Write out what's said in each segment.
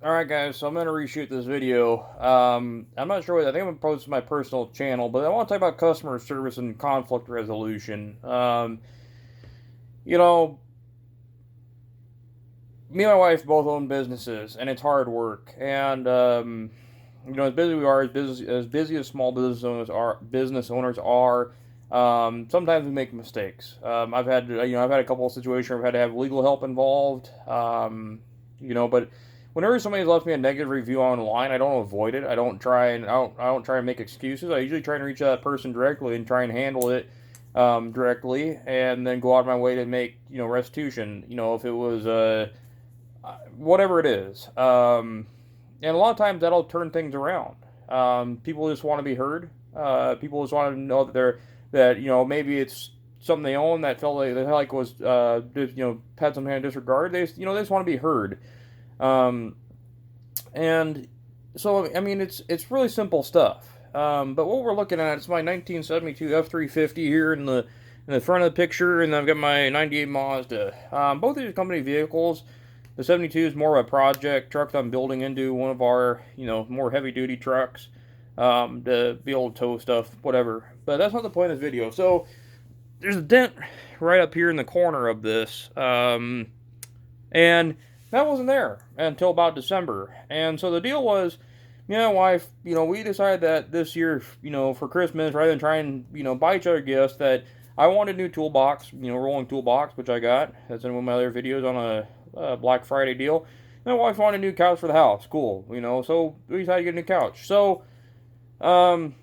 Alright guys, so I'm going to reshoot this video. I'm not sure what, I think I'm going to post to my personal channel, but I want to talk about customer service and conflict resolution. You know, me and my wife both own businesses, and it's hard work. And, as busy we are, as busy as small business owners are, sometimes we make mistakes. I've had a couple of situations where I've had to have legal help involved. But whenever somebody's left me a negative review online, I don't avoid it. I don't try and make excuses. I usually try and reach that person directly and try and handle it directly, and then go out of my way to make restitution. If it was whatever it is, and a lot of times that'll turn things around. People just want to be heard. People just want to know that maybe it's something they own that felt like was had some kind of disregard. They just want to be heard. Um, and so I mean it's really simple stuff. But what we're looking at is my 1972 F350 here in the front of the picture, and I've got my 98 Mazda. Both of these company vehicles. The 72 is more of a project truck that I'm building into one of our more heavy duty trucks, to be able to tow stuff, whatever. But that's not the point of this video. So there's a dent right up here in the corner of this. And that wasn't there until about December. And so the deal was, me and my wife, we decided that this year, for Christmas, rather than try and, buy each other gifts, that I wanted a new toolbox, rolling toolbox, which I got. That's in one of my other videos on a Black Friday deal. And my wife wanted a new couch for the house. Cool, so we decided to get a new couch. Um,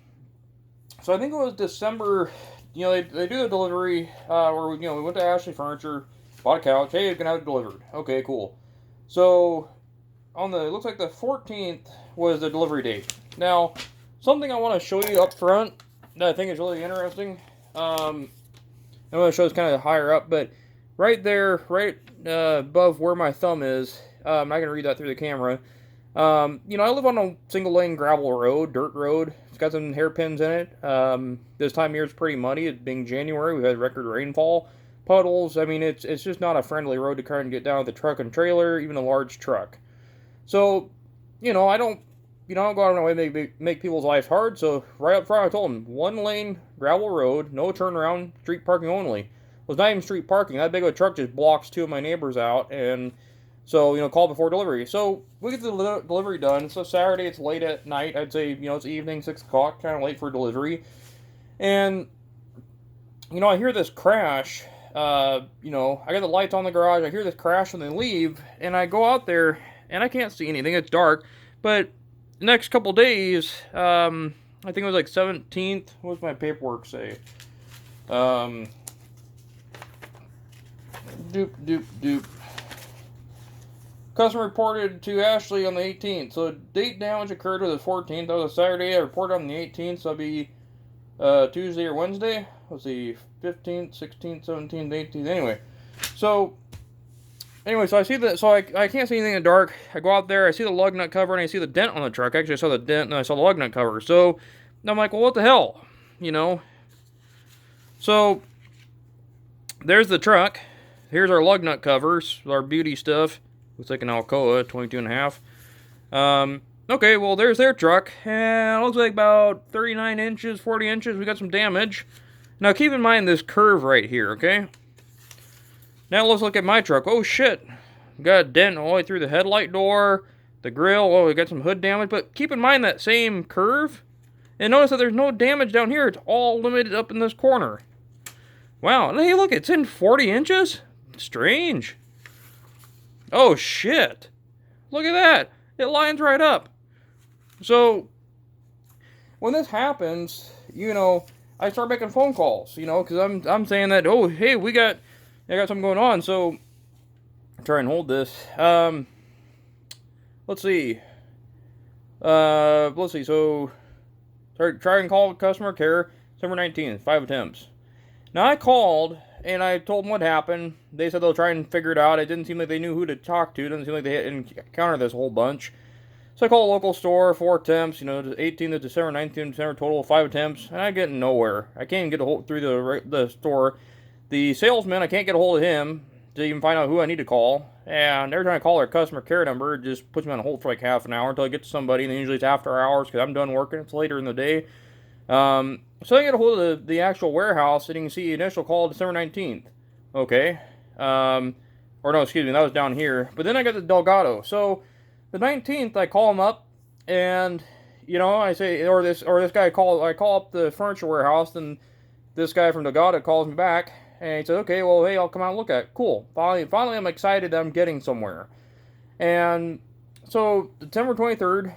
so I think it was December, they do the delivery, where we went to Ashley Furniture, bought a couch. Hey, you can have it delivered. Okay, cool. So it looks like the 14th was the delivery date. Now, something I want to show you up front that I think is really interesting. I'm going to show this kind of higher up, but right there, right above where my thumb is, I'm not going to read that through the camera. I live on a single lane gravel road, dirt road. It's got some hairpins in it. This time of year is pretty muddy. It being January, we've had record rainfall. Puddles. I mean, it's just not a friendly road to try and get down with a truck and trailer, even a large truck. So, I don't go out of my way to make people's lives hard. So right up front, I told them 1 lane gravel road, no turnaround, street parking only. Well, it's not even street parking. That big of a truck just blocks two of my neighbors out, and so call before delivery. So we get the delivery done. So Saturday, it's late at night. I'd say it's evening, 6 o'clock, kind of late for delivery, and I hear this crash. I got the lights on the garage. I hear this crash when they leave, and I go out there, and I can't see anything. It's dark. But the next couple days, I think it was like 17th. What does my paperwork say? Doop, doop, doop. Customer reported to Ashley on the 18th. So date damage occurred on the 14th. That was a Saturday. I reported on the 18th, so that'll be Tuesday or Wednesday. Let's see, 15th, 16th, 17th, 18th. So I see that. So I can't see anything in the dark. I go out there. I see the lug nut cover, and I see the dent on the truck. Actually, I saw the dent, and I saw the lug nut cover. So I'm like, well, what the hell, So there's the truck. Here's our lug nut covers, our beauty stuff. Looks like an Alcoa, 22 and a half. Okay, well, there's their truck, and it looks like about 39 inches, 40 inches. We got some damage. Now, keep in mind this curve right here, okay? Now, let's look at my truck. Oh, shit. Got a dent all the way through the headlight door, the grill. Oh, we got some hood damage. But keep in mind that same curve. And notice that there's no damage down here. It's all limited up in this corner. Wow. Hey, look, it's in 40 inches? Strange. Oh, shit. Look at that. It lines right up. So, when this happens, I start making phone calls, because I'm saying that, oh, hey, I got something going on, so try and hold this. Let's see. So try and call customer care December 19th, 5 attempts. Now I called and I told them what happened. They said they'll try and figure it out. It didn't seem like they knew who to talk to. It didn't seem like they had encountered this whole bunch. So I called a local store, 4 attempts, 18th of December, 19th of December, total 5 attempts, and I get nowhere. I can't even get a hold through the store. The salesman, I can't get a hold of him. to even find out who I need to call. And every time I call their customer care number, it just puts me on hold for like half an hour until I get to somebody. And usually it's after hours because I'm done working. It's later in the day. So I get a hold of the actual warehouse, and you can see initial call December 19th. Okay. Or no, excuse me, that was down here. But then I got the Delgado. So the 19th, I call him up, and I say, or this guy I call up the furniture warehouse, and this guy from Delgado calls me back, and he says, okay, well, hey, I'll come out and look at it. Cool. Finally, I'm excited that I'm getting somewhere. And so December 23rd,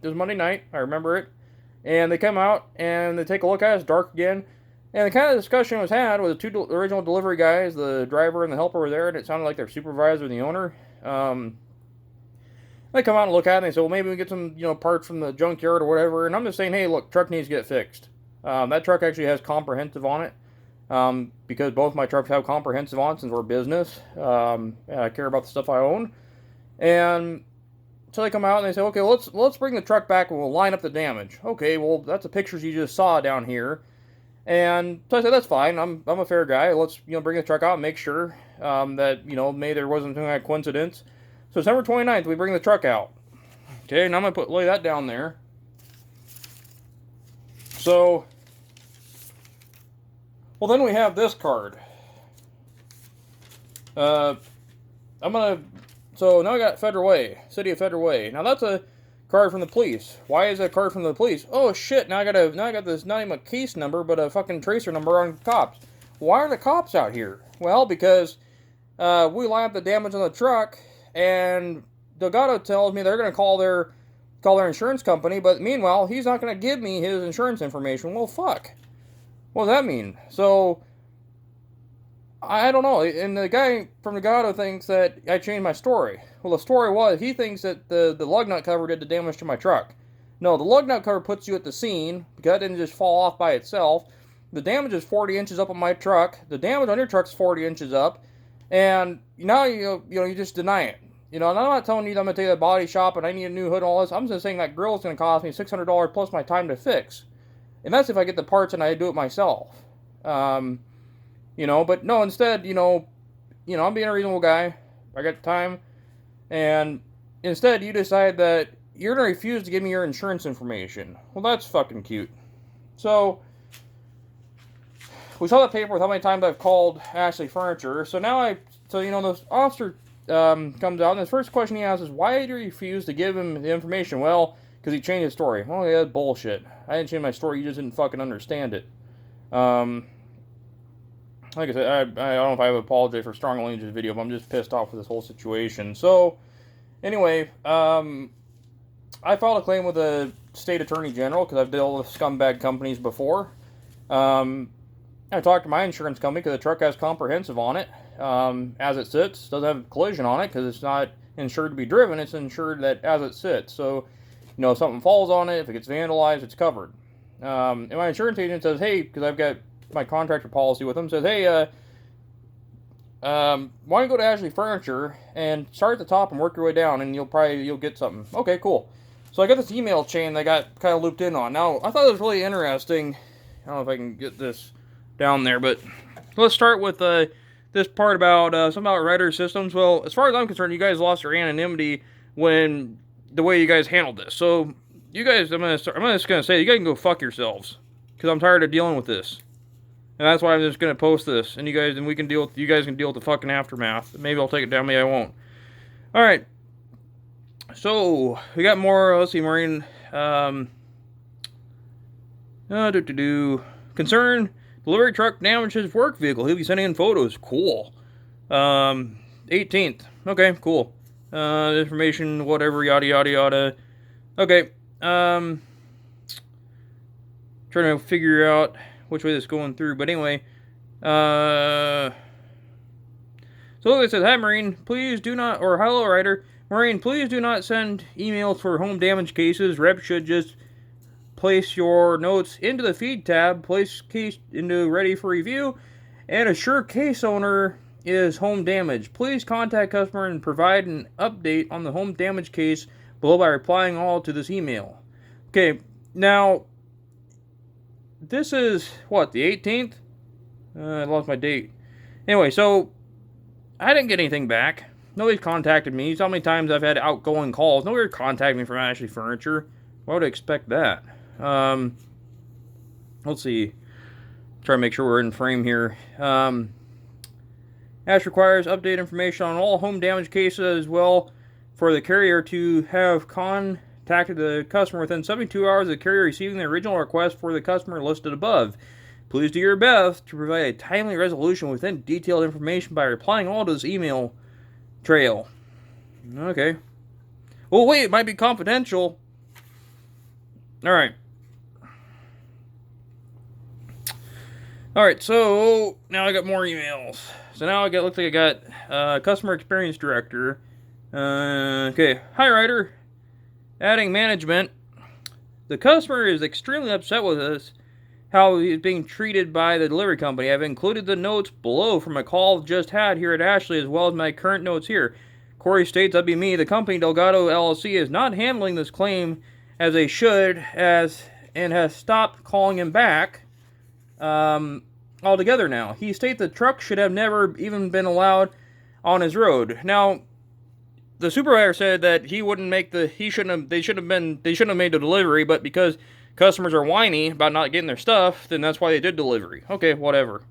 it was Monday night. I remember it. And they come out and they take a look at it. It's dark again. And the kind of discussion was had with the two original delivery guys, the driver and the helper were there, and it sounded like their supervisor and the owner. They come out and look at it, and they say, well, maybe we get some, parts from the junkyard or whatever. And I'm just saying, hey, look, truck needs to get fixed. That truck actually has comprehensive on it, because both my trucks have comprehensive on it since we're business. I care about the stuff I own. And so they come out and they say, okay, let's bring the truck back and we'll line up the damage. Okay, well, that's the pictures you just saw down here. And so I said, that's fine. I'm a fair guy. Let's, bring the truck out and make sure that, maybe there wasn't some kind of coincidence. So December 29th, we bring the truck out. Okay, now I'm going to lay that down there. So, well, then we have this card. So now I got Federal Way, City of Federal Way. Now that's a card from the police. Why is that card from the police? Oh shit! Now I got this not even a case number, but a fucking tracer number on cops. Why are the cops out here? Well, because we line up the damage on the truck, and Delgado tells me they're gonna call their insurance company, but meanwhile he's not gonna give me his insurance information. Well, fuck. What does that mean? So I don't know. And the guy from Delgado thinks that I changed my story. Well, the story was he thinks that the lug nut cover did the damage to my truck. No, the lug nut cover puts you at the scene because that didn't just fall off by itself. The damage is 40 inches up on my truck. The damage on your truck's 40 inches up. And now you just deny it. And I'm not telling you that I'm going to take the body shop and I need a new hood and all this. I'm just saying that grill is going to cost me $600 plus my time to fix. And that's if I get the parts and I do it myself. But no, instead, I'm being a reasonable guy. I got time. And instead, you decide that you're going to refuse to give me your insurance information. Well, that's fucking cute. So, we saw the paper with how many times I've called Ashley Furniture. So now this officer comes out, and the first question he asks is, why did you refuse to give him the information? Well, because he changed his story. Well, yeah, that's bullshit. I didn't change my story, you just didn't fucking understand it. Like I said, I don't know if I have apologized for strong language in this video, but I'm just pissed off with this whole situation. So, anyway, I filed a claim with the state attorney general because I've dealt with scumbag companies before. I talked to my insurance company because the truck has comprehensive on it. As it sits, doesn't have collision on it because it's not insured to be driven. It's insured that as it sits. So, if something falls on it, if it gets vandalized, it's covered. And my insurance agent says, hey, because I've got my contractor policy with him, says, hey, why don't you go to Ashley Furniture and start at the top and work your way down, and you'll get something. Okay, cool. So I got this email chain that I got kind of looped in on. Now, I thought it was really interesting. I don't know if I can get this down there, but let's start with this part about something about Ryder Systems. Well, as far as I'm concerned, you guys lost your anonymity when the way you guys handled this. So you guys, I'm just gonna say, you guys can go fuck yourselves because I'm tired of dealing with this. And that's why I'm just gonna post this, and you guys can deal with the fucking aftermath. Maybe I'll take it down, maybe I won't. All right. So we got more. Let's see, Marine. Concern: delivery truck damages work vehicle. He'll be sending in photos. Cool. 18th. Okay, cool. Information, whatever, yada yada yada. Okay. Trying to figure out which way this is going through, but anyway, so it says, hi Marine, please do not, or hello Ryder, Marine, please do not send emails for home damage cases. Rep should just place your notes into the feed tab, place case into ready for review, and assure case owner is home damage. Please contact customer and provide an update on the home damage case below by replying all to this email. Okay, now this is, what, the 18th? I lost my date. Anyway, so I didn't get anything back. Nobody's contacted me. You saw how many times I've had outgoing calls. Nobody contacted me from Ashley Furniture. Why would I expect that? Let's see. Try to make sure we're in frame here. Ash requires updated information on all home damage cases as well for the carrier to have contacted the customer within 72 hours of the carrier receiving the original request for the customer listed above. Please do your best to provide a timely resolution within detailed information by replying all to this email trail. Okay. Well, wait, it might be confidential. Alright. Alright, so now I got more emails. So now looks like I got customer experience director. Okay. Hi, Ryder. Adding management. The customer is extremely upset with us how he's being treated by the delivery company. I've included the notes below from a call just had here at Ashley, as well as my current notes here. Corey states, that'd be me. The company, Delgado LLC, is not handling this claim as they should, and has stopped calling him back altogether now. He states the truck should have never even been allowed on his road. Now, the supervisor said that he wouldn't make they shouldn't have made the delivery, but because customers are whiny about not getting their stuff, then that's why they did delivery. Okay, whatever.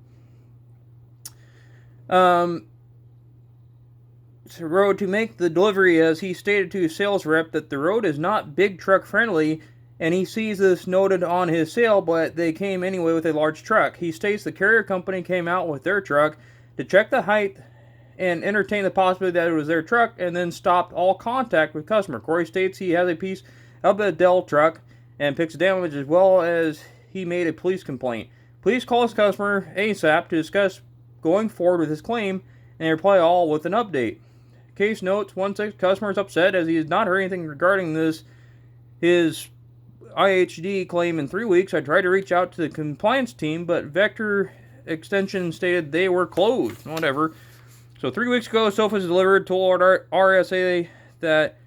Road to make the delivery, as he stated to his sales rep that the road is not big truck friendly, and he sees this noted on his sale, but they came anyway with a large truck. He states the carrier company came out with their truck to check the height and entertain the possibility that it was their truck, and then stopped all contact with customer. Corey states he has a piece of the Dell truck and picks damage, as well as he made a police complaint. Please call his customer ASAP to discuss going forward with his claim, and reply all with an update. Case notes, one customer is upset as he has not heard anything regarding his IHD claim in 3 weeks. I tried to reach out to the compliance team, but Vector Extension stated they were closed. Whatever. So 3 weeks ago, sofas delivered, told RSA that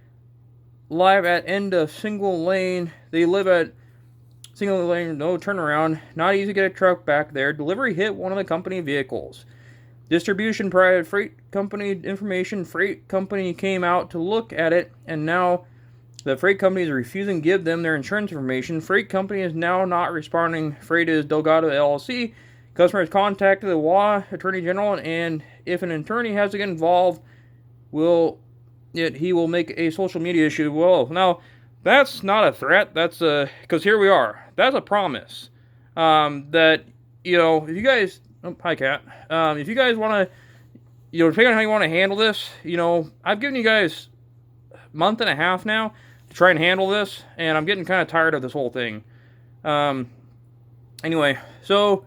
live at end of single lane. They live at single lane, no turnaround. Not easy to get a truck back there. Delivery hit one of the company vehicles. Distribution provided freight company information. Freight company came out to look at it, and now the freight company is refusing to give them their insurance information. Freight company is now not responding. Freight is Delgado LLC. Customer has contacted the WA Attorney General, and if an attorney has to get involved, he will make a social media issue. Well, now, that's not a threat. That's because here we are. That's a promise. That, if you guys, hi Cat, if you guys want to, depending on how you want to handle this, I've given you guys a month and a half now to try and handle this, and I'm getting kind of tired of this whole thing. Anyway, so,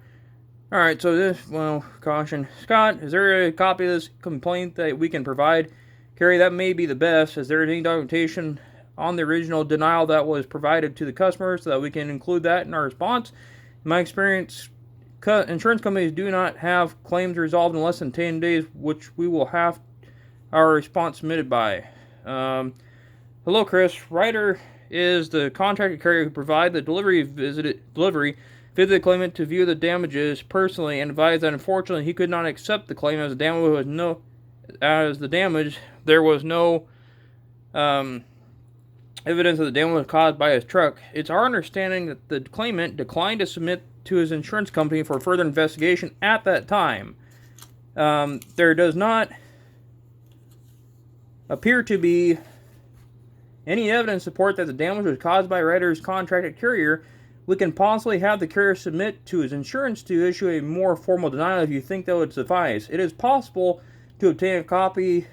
alright, so caution. Scott, is there a copy of this complaint that we can provide? Carrie, that may be the best. Is there any documentation on the original denial that was provided to the customer so that we can include that in our response? In my experience, insurance companies do not have claims resolved in less than 10 days, which we will have our response submitted by. Hello, Chris. Ryder is the contracted carrier who provided the delivery visited the claimant to view the damages personally and advised that unfortunately he could not accept the claim as there was no evidence of the damage was caused by his truck. It's our understanding that the claimant declined to submit to his insurance company for further investigation at that time. There does not appear to be any evidence to support that the damage was caused by Ryder's contracted carrier. We can possibly have the carrier submit to his insurance to issue a more formal denial if you think that would suffice. It is possible to obtain a copy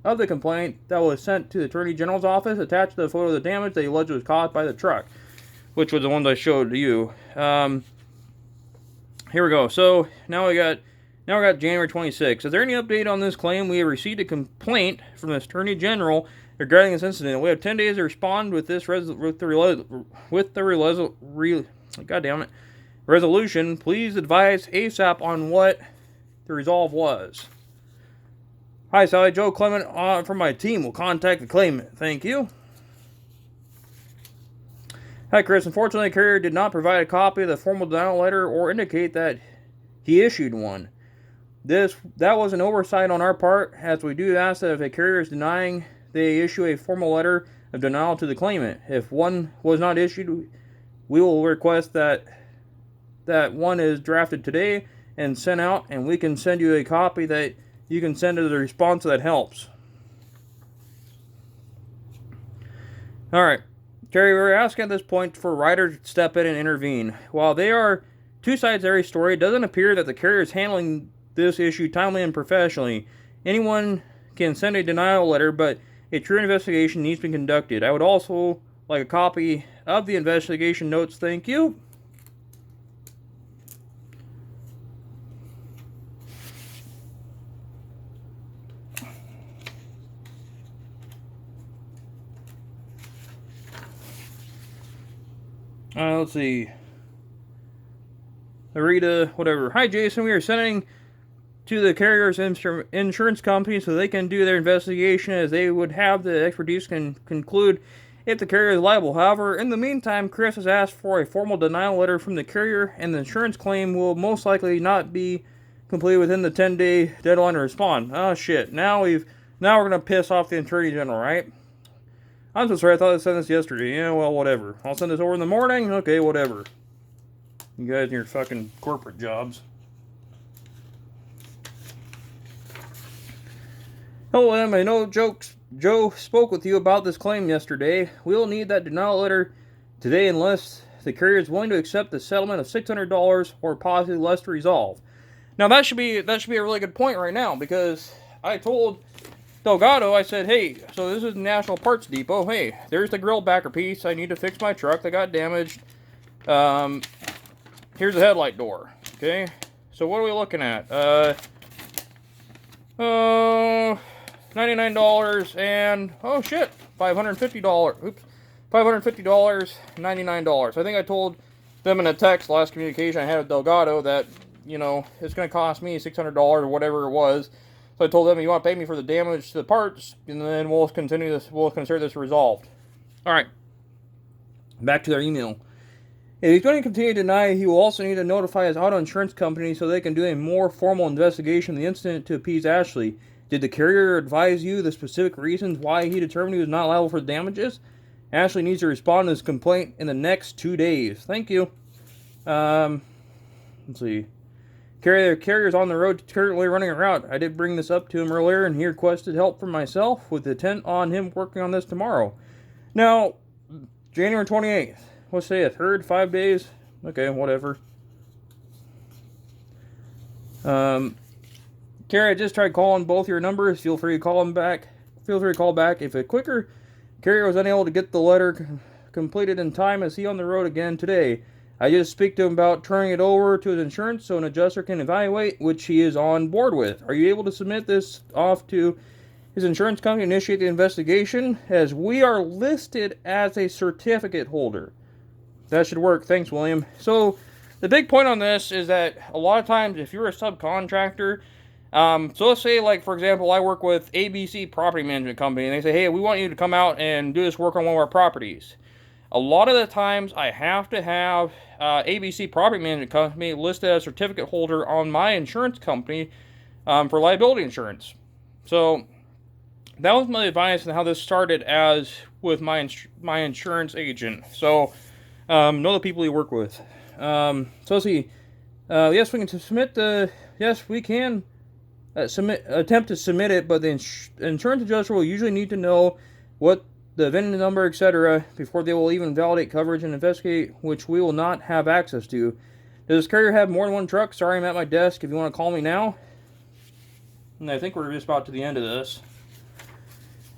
of the complaint that was sent to the Attorney General's office, attached to the photo of the damage that he alleged was caused by the truck, which was the ones I showed to you. Here we go. So now we got January 26th. Is there any update on this claim? We have received a complaint from the Attorney General regarding this incident. We have 10 days to respond with this resolution. Please advise ASAP on what the resolve was. Hi, Sally. Joe Clement from my team will contact the claimant. Thank you. Hi, Chris. Unfortunately, the carrier did not provide a copy of the formal denial letter or indicate that he issued one. That was an oversight on our part, as we do ask that if a carrier is denying, they issue a formal letter of denial to the claimant. If one was not issued, we will request that one is drafted today and sent out, and we can send you a copy that you can send as a response that helps. Alright, Terry, we're asking at this point for Ryder to step in and intervene. While they are two sides to every story, it doesn't appear that the carrier is handling this issue timely and professionally. Anyone can send a denial letter, but a true investigation needs to be conducted. I would also like a copy of the investigation notes. Thank you. Let's see. Rita, whatever. Hi, Jason. We are sending to the carrier's insurance company so they can do their investigation, as they would have the expertise can conclude if the carrier is liable. However, in the meantime, Chris has asked for a formal denial letter from the carrier, and the insurance claim will most likely not be completed within the 10-day deadline to respond. Oh shit! Now we're gonna piss off the Attorney General, right? I'm so sorry. I thought I sent this yesterday. Yeah, well, whatever. I'll send this over in the morning. Okay, whatever. You guys and your fucking corporate jobs. Hello, Em. I know Joe spoke with you about this claim yesterday. We'll need that denial letter today unless the carrier is willing to accept the settlement of $600 or possibly less to resolve. Now that should be a really good point right now, because I told Delgado, I said, hey, so this is National Parts Depot. Hey, there's the grill backer piece. I need to fix my truck that got damaged. Here's the headlight door. Okay, so what are we looking at? $99 and, oh shit, $550. Oops. $550, $99. I think I told them in a text last communication I had with Delgado that, you know, it's going to cost me $600 or whatever it was. So I told them, you want to pay me for the damage to the parts, and then we'll consider this resolved. Alright. Back to their email. If he's going to continue to deny, he will also need to notify his auto insurance company so they can do a more formal investigation of the incident to appease Ashley. Did the carrier advise you the specific reasons why he determined he was not liable for the damages? Ashley needs to respond to his complaint in the next 2 days. Thank you. Let's see. Carrier's on the road, currently running a route. I did bring this up to him earlier, and he requested help from myself with the intent on him working on this tomorrow. Now, January 28th. Let's say a third, 5 days. Okay, whatever. Carrie, I just tried calling both your numbers. Feel free to call them back. Feel free to call back. If it quicker, Carrier was unable to get the letter completed in time. Is he on the road again today? I just speak to him about turning it over to his insurance so an adjuster can evaluate, which he is on board with. Are you able to submit this off to his insurance company to initiate the investigation, as we are listed as a certificate holder? That should work. Thanks, William. So the big point on this is that a lot of times if you're a subcontractor, so let's say, like, for example, I work with ABC Property Management Company, and they say, hey, we want you to come out and do this work on one of our properties. A lot of the times, I have to have ABC Property Management Company listed as a certificate holder on my insurance company for liability insurance. So that was my advice on how this started as with my insurance agent. So know the people you work with. So let's see. Yes, we can submit the. Yes, we can. Attempt to submit it, but the insurance adjuster will usually need to know what the VIN number, etc., before they will even validate coverage and investigate, which we will not have access to. Does this carrier have more than one truck? Sorry, I'm at my desk if you want to call me now. And I think we're just about to the end of this.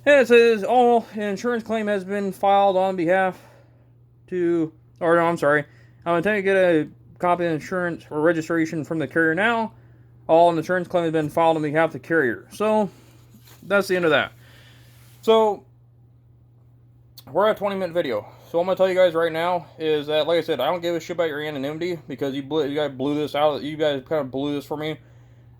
And it says, an insurance claim has been filed on behalf to, or no, I'm sorry. I'm intending to get a copy of the insurance or registration from the carrier now. All an insurance claim has been filed on behalf of the carrier. So, that's the end of that. So, we're at a 20-minute video. So, what I'm going to tell you guys right now is that, like I said, I don't give a shit about your anonymity, because you guys blew this out. You guys kind of blew this for me.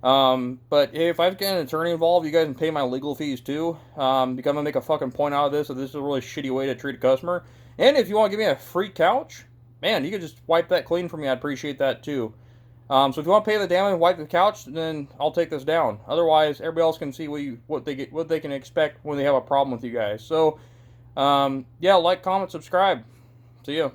But if I get an attorney involved, you guys can pay my legal fees too. Because I'm going to make a fucking point out of this, so this is a really shitty way to treat a customer. And if you want to give me a free couch, man, you can just wipe that clean for me. I'd appreciate that too. So if you want to pay the damage and wipe the couch, then I'll take this down. Otherwise, everybody else can see what they can expect when they have a problem with you guys. So, yeah, like, comment, subscribe. See you.